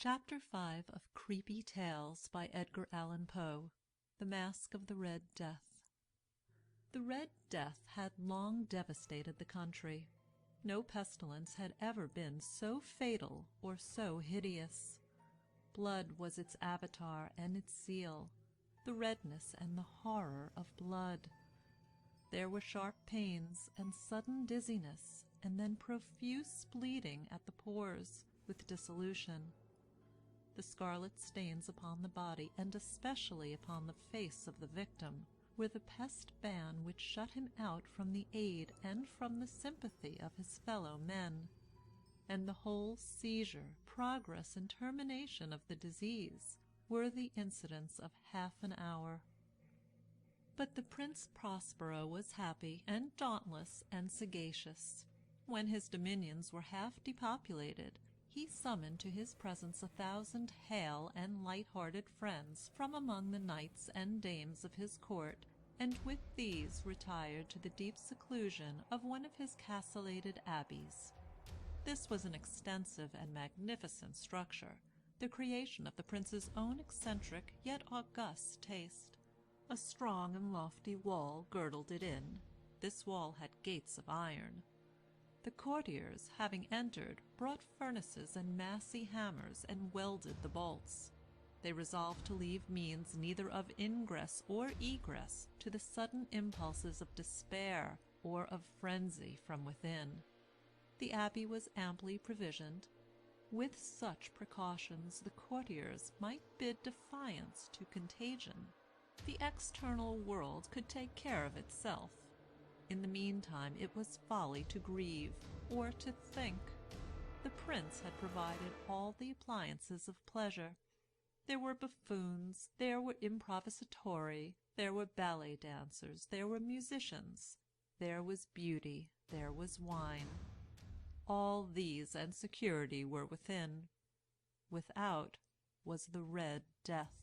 Chapter 5 of Creepy Tales by Edgar Allan Poe. The Masque of the Red Death. The Red Death had long devastated the country. No pestilence had ever been so fatal or so hideous. Blood was its avatar and its seal, the redness and the horror of blood. There were sharp pains and sudden dizziness, and then profuse bleeding at the pores, with dissolution. The scarlet stains upon the body, and especially upon the face of the victim, were the pest ban which shut him out from the aid and from the sympathy of his fellow men. And the whole seizure, progress, and termination of the disease were the incidents of half an hour. But the Prince Prospero was happy and dauntless and sagacious. When his dominions were half depopulated, he summoned to his presence 1,000 hale and light-hearted friends from among the knights and dames of his court, and with these retired to the deep seclusion of one of his castellated abbeys. This was an extensive and magnificent structure, the creation of the prince's own eccentric yet august taste. A strong and lofty wall girdled it in. This wall had gates of iron. The courtiers, having entered, brought furnaces and massy hammers and welded the bolts. They resolved to leave means neither of ingress or egress to the sudden impulses of despair or of frenzy from within. The abbey was amply provisioned. With such precautions the courtiers might bid defiance to contagion. The external world could take care of itself. In the meantime it was folly to grieve, or to think. The prince had provided all the appliances of pleasure. There were buffoons, there were improvisatori, there were ballet dancers, there were musicians, there was beauty, there was wine. All these and security were within. Without was the Red Death.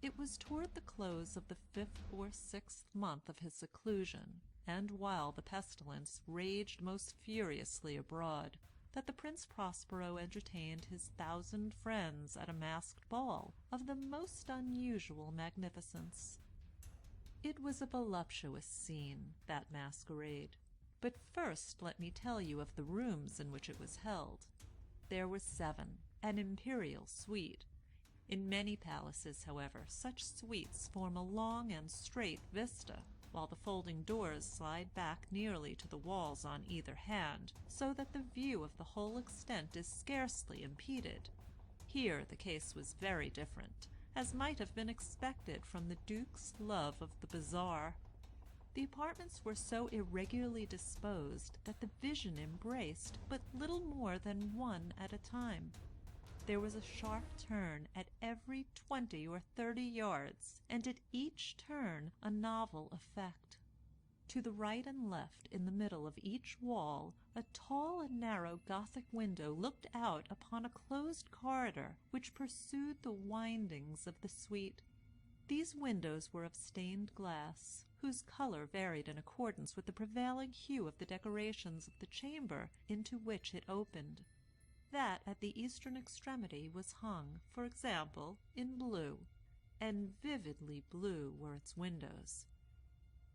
It was toward the close of the 5th or 6th month of his seclusion, and while the pestilence raged most furiously abroad, that the Prince Prospero entertained his 1,000 friends at a masked ball of the most unusual magnificence. It was a voluptuous scene, that masquerade. But first let me tell you of the rooms in which it was held. There were 7, an imperial suite. In many palaces, however, such suites form a long and straight vista, while the folding doors slide back nearly to the walls on either hand, so that the view of the whole extent is scarcely impeded. Here the case was very different, as might have been expected from the Duke's love of the bizarre. The apartments were so irregularly disposed that the vision embraced but little more than one at a time. There was a sharp turn at every 20 or 30 yards, and at each turn a novel effect. To the right and left, in the middle of each wall, a tall and narrow Gothic window looked out upon a closed corridor which pursued the windings of the suite. These windows were of stained glass, whose color varied in accordance with the prevailing hue of the decorations of the chamber into which it opened. That at the eastern extremity was hung, for example, in blue, and vividly blue were its windows.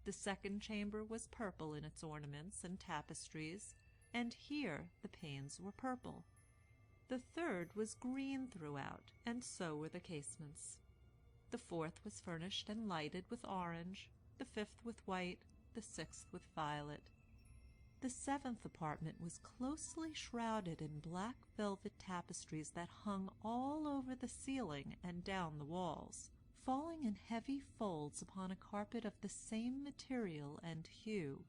The second chamber was purple in its ornaments and tapestries, and here the panes were purple. The third was green throughout, and so were the casements. The fourth was furnished and lighted with orange, the fifth with white, the sixth with violet. The 7th apartment was closely shrouded in black velvet tapestries that hung all over the ceiling and down the walls, falling in heavy folds upon a carpet of the same material and hue.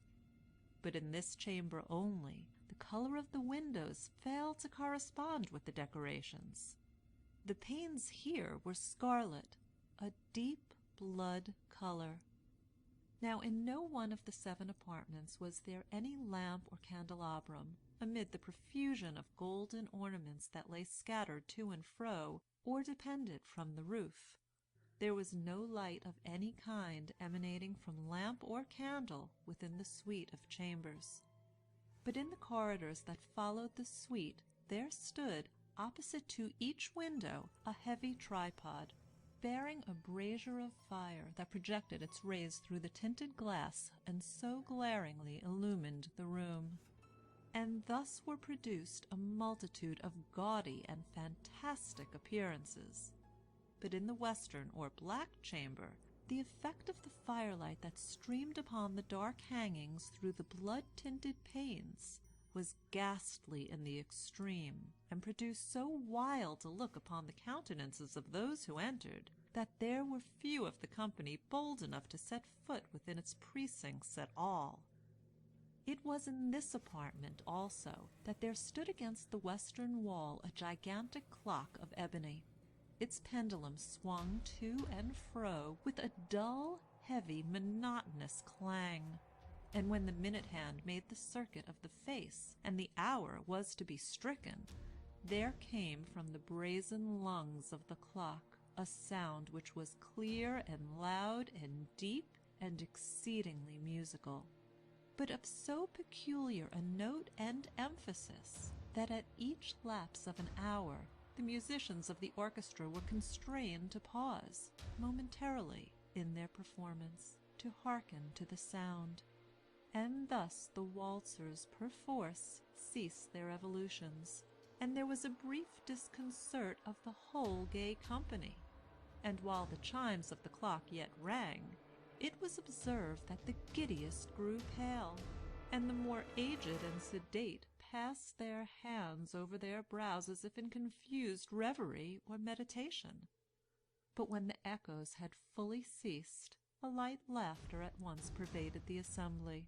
But in this chamber only, the color of the windows failed to correspond with the decorations. The panes here were scarlet, a deep blood color. Now in no one of the 7 apartments was there any lamp or candelabrum, amid the profusion of golden ornaments that lay scattered to and fro, or depended from the roof. There was no light of any kind emanating from lamp or candle within the suite of chambers. But in the corridors that followed the suite there stood, opposite to each window a heavy tripod, bearing a brazier of fire that projected its rays through the tinted glass and so glaringly illumined the room. And thus were produced a multitude of gaudy and fantastic appearances. But in the western or black chamber, the effect of the firelight that streamed upon the dark hangings through the blood-tinted panes was ghastly in the extreme, and produced so wild a look upon the countenances of those who entered, that there were few of the company bold enough to set foot within its precincts at all. It was in this apartment also that there stood against the western wall a gigantic clock of ebony. Its pendulum swung to and fro with a dull, heavy, monotonous clang. And when the minute hand made the circuit of the face, and the hour was to be stricken, there came from the brazen lungs of the clock a sound which was clear and loud and deep and exceedingly musical, but of so peculiar a note and emphasis that at each lapse of an hour the musicians of the orchestra were constrained to pause momentarily in their performance to hearken to the sound. And thus the waltzers perforce ceased their evolutions, and there was a brief disconcert of the whole gay company. And while the chimes of the clock yet rang, it was observed that the giddiest grew pale, and the more aged and sedate passed their hands over their brows as if in confused reverie or meditation. But when the echoes had fully ceased, a light laughter at once pervaded the assembly.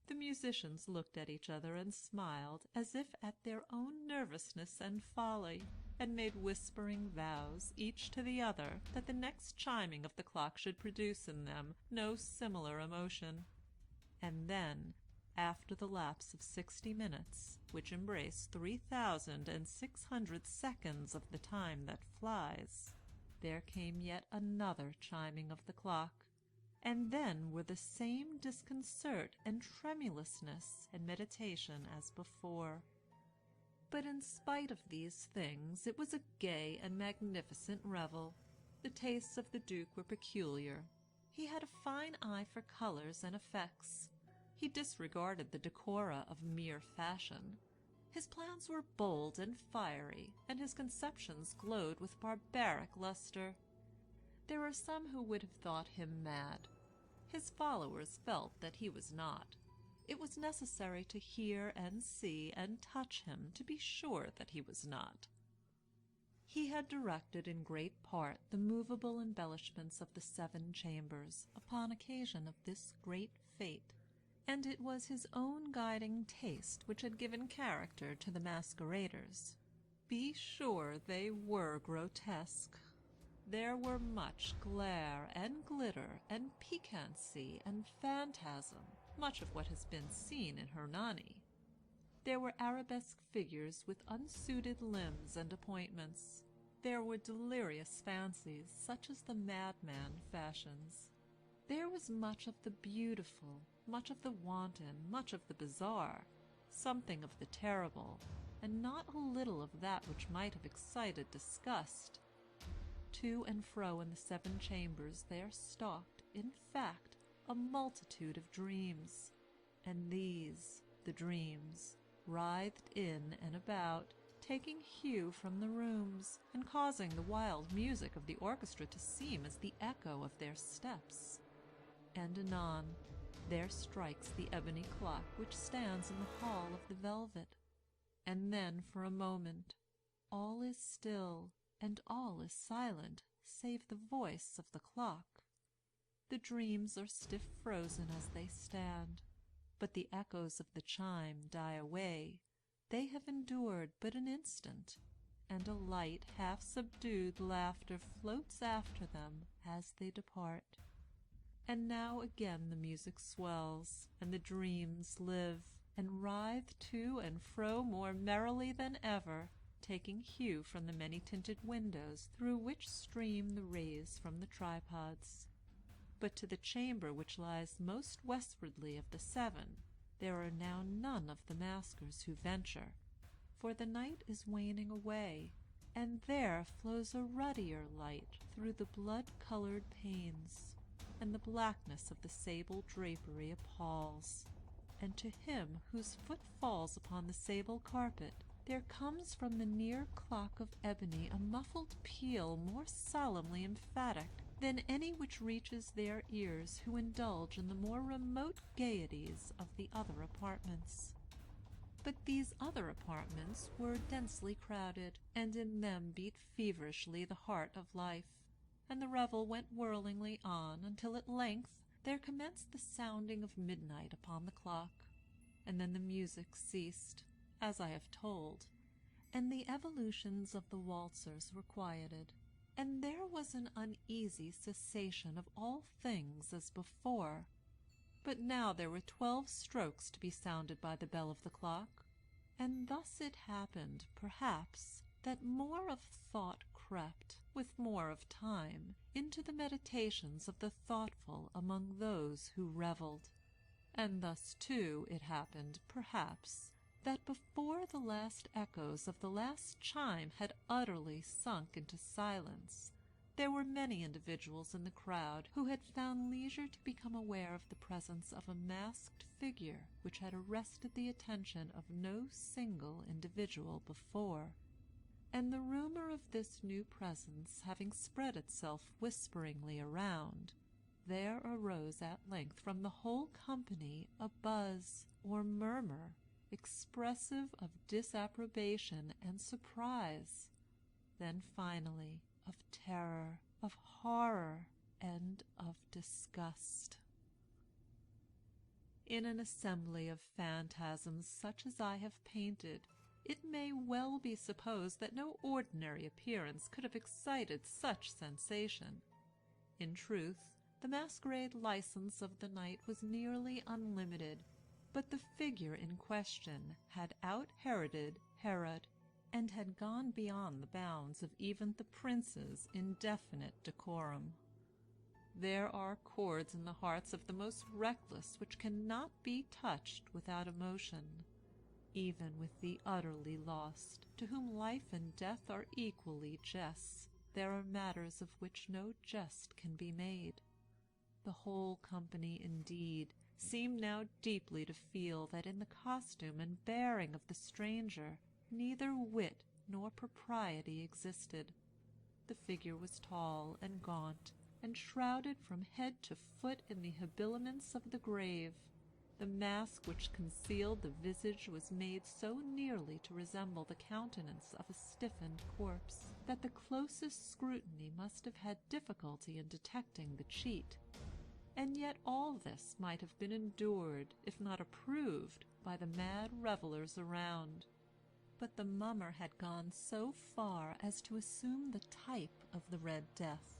The musicians looked at each other and smiled as if at their own nervousness and folly, and made whispering vows, each to the other, that the next chiming of the clock should produce in them no similar emotion. And then, after the lapse of 60 minutes, which embrace 3,600 seconds of the time that flies, there came yet another chiming of the clock, and then were the same disconcert and tremulousness and meditation as before. But in spite of these things, it was a gay and magnificent revel. The tastes of the Duke were peculiar. He had a fine eye for colors and effects. He disregarded the decora of mere fashion. His plans were bold and fiery, and his conceptions glowed with barbaric luster. There were some who would have thought him mad. His followers felt that he was not. It was necessary to hear and see and touch him to be sure that he was not. He had directed in great part the movable embellishments of the 7 chambers upon occasion of this great fête, and it was his own guiding taste which had given character to the masqueraders. Be sure they were grotesque. There were much glare and glitter and piquancy and phantasm, much of what has been seen in Hernani. There were arabesque figures with unsuited limbs and appointments. There were delirious fancies, such as the madman fashions. There was much of the beautiful, much of the wanton, much of the bizarre, something of the terrible, and not a little of that which might have excited disgust. To and fro in the 7 chambers there stalked, in fact, a multitude of dreams, and these, the dreams, writhed in and about, taking hue from the rooms, and causing the wild music of the orchestra to seem as the echo of their steps. And anon, there strikes the ebony clock which stands in the hall of the velvet, and then for a moment all is still, and all is silent save the voice of the clock. The dreams are stiff frozen as they stand, but the echoes of the chime die away. They have endured but an instant, and a light, half-subdued laughter floats after them as they depart. And now again the music swells, and the dreams live, and writhe to and fro more merrily than ever, taking hue from the many-tinted windows through which stream the rays from the tripods. But to the chamber which lies most westwardly of the 7, there are now none of the maskers who venture. for the night is waning away, and there flows a ruddier light through the blood-colored panes, and the blackness of the sable drapery appalls. And to him whose foot falls upon the sable carpet, there comes from the near clock of ebony a muffled peal more solemnly emphatic than any which reaches their ears who indulge in the more remote gaieties of the other apartments. But these other apartments were densely crowded, and in them beat feverishly the heart of life, and the revel went whirlingly on until at length there commenced the sounding of midnight upon the clock, and then the music ceased, as I have told, and the evolutions of the waltzers were quieted, and there was an uneasy cessation of all things as before. But now there were 12 strokes to be sounded by the bell of the clock, and thus it happened, perhaps, that more of thought crept, with more of time, into the meditations of the thoughtful among those who revelled. And thus, too, it happened, perhaps, that before the last echoes of the last chime had utterly sunk into silence, there were many individuals in the crowd who had found leisure to become aware of the presence of a masked figure which had arrested the attention of no single individual before. And the rumor of this new presence having spread itself whisperingly around, there arose at length from the whole company a buzz or murmur expressive of disapprobation and surprise, then finally of terror, of horror, and of disgust. In an assembly of phantasms such as I have painted, it may well be supposed that no ordinary appearance could have excited such sensation. In truth, the masquerade license of the night was nearly unlimited, but the figure in question had out-Heroded Herod, and had gone beyond the bounds of even the prince's indefinite decorum. There are chords in the hearts of the most reckless which cannot be touched without emotion, even with the utterly lost, to whom life and death are equally jests. There are matters of which no jest can be made. The whole company, indeed, seemed now deeply to feel that in the costume and bearing of the stranger neither wit nor propriety existed. The figure was tall and gaunt, and shrouded from head to foot in the habiliments of the grave. The mask which concealed the visage was made so nearly to resemble the countenance of a stiffened corpse, that the closest scrutiny must have had difficulty in detecting the cheat. And yet all this might have been endured, if not approved, by the mad revellers around. But the mummer had gone so far as to assume the type of the Red Death.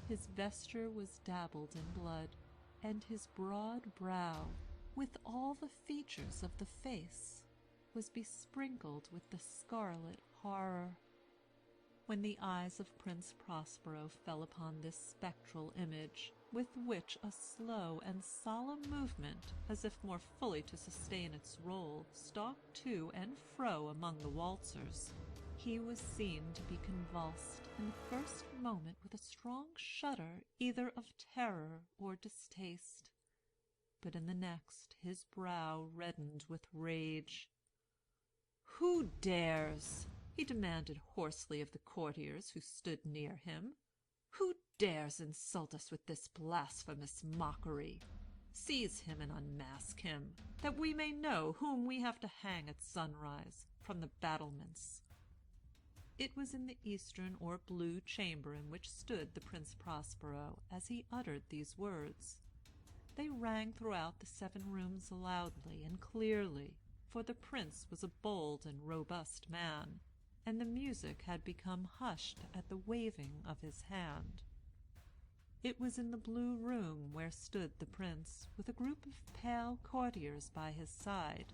His vesture was dabbled in blood, and his broad brow, with all the features of the face, was besprinkled with the scarlet horror. When the eyes of Prince Prospero fell upon this spectral image, with which a slow and solemn movement, as if more fully to sustain its role, stalked to and fro among the waltzers, he was seen to be convulsed in the first moment with a strong shudder either of terror or distaste, but in the next his brow reddened with rage. "Who dares?" he demanded hoarsely of the courtiers who stood near him. "Who dares insult us with this blasphemous mockery? Seize him and unmask him, that we may know whom we have to hang at sunrise from the battlements." It was in the eastern or blue chamber in which stood the Prince Prospero as he uttered these words. They rang throughout the 7 rooms loudly and clearly, for the prince was a bold and robust man, and the music had become hushed at the waving of his hand. It was in the blue room where stood the prince, with a group of pale courtiers by his side.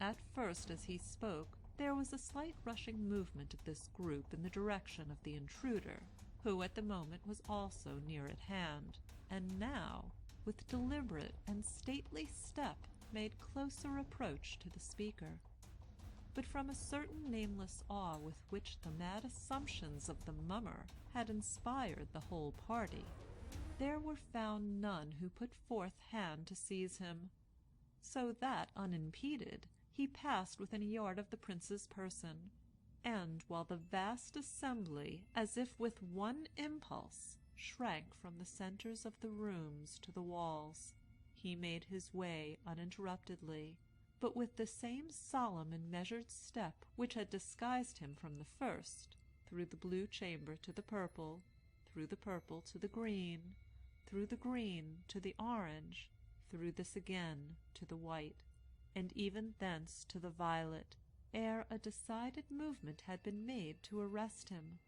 At first, as he spoke, there was a slight rushing movement of this group in the direction of the intruder, who at the moment was also near at hand, and now, with deliberate and stately step, made closer approach to the speaker. but from a certain nameless awe with which the mad assumptions of the mummer had inspired the whole party, there were found none who put forth hand to seize him, so that, unimpeded, he passed within a yard of the prince's person, and while the vast assembly, as if with one impulse, shrank from the centres of the rooms to the walls, he made his way uninterruptedly, but with the same solemn and measured step which had disguised him from the first, through the blue chamber to the purple, through the purple to the green, through the green to the orange, through this again to the white, and even thence to the violet, ere a decided movement had been made to arrest him.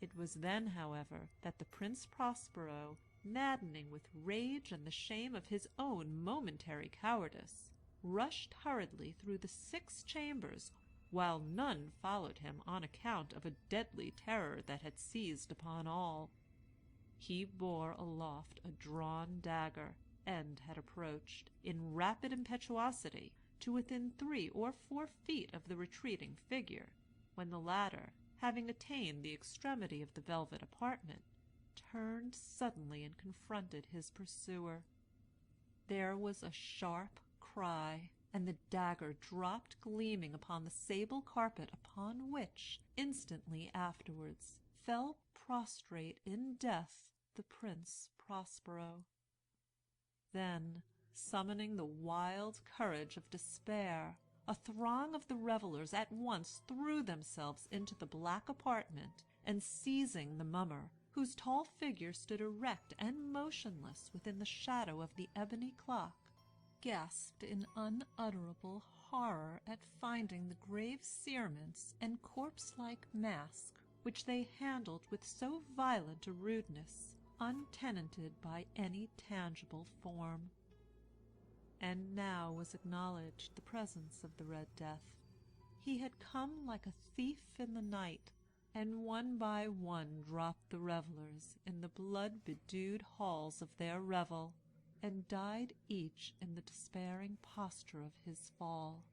It was then, however, that the Prince Prospero, maddening with rage and the shame of his own momentary cowardice, rushed hurriedly through the 6 chambers, while none followed him on account of a deadly terror that had seized upon all. He bore aloft a drawn dagger, and had approached, in rapid impetuosity, to within 3 or 4 feet of the retreating figure, when the latter, having attained the extremity of the velvet apartment, turned suddenly and confronted his pursuer. There was a sharp cry, and the dagger dropped gleaming upon the sable carpet, upon which, instantly afterwards, fell prostrate in death the Prince Prospero. Then, summoning the wild courage of despair, a throng of the revellers at once threw themselves into the black apartment, and seizing the mummer, whose tall figure stood erect and motionless within the shadow of the ebony clock, gasped in unutterable horror at finding the grave cerements and corpse-like mask which they handled with so violent a rudeness, untenanted by any tangible form. And now was acknowledged the presence of the Red Death. He had come like a thief in the night, and one by one dropped the revellers in the blood-bedewed halls of their revel, and died each in the despairing posture of his fall.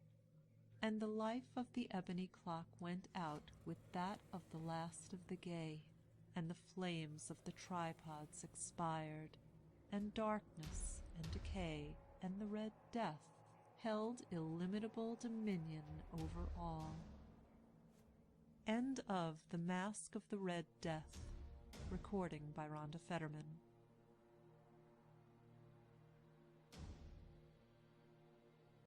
And the life of the ebony clock went out with that of the last of the gay, and the flames of the tripods expired, and darkness and decay and the Red Death held illimitable dominion over all. End of The Masque of the Red Death. Recording by Rhonda Fetterman.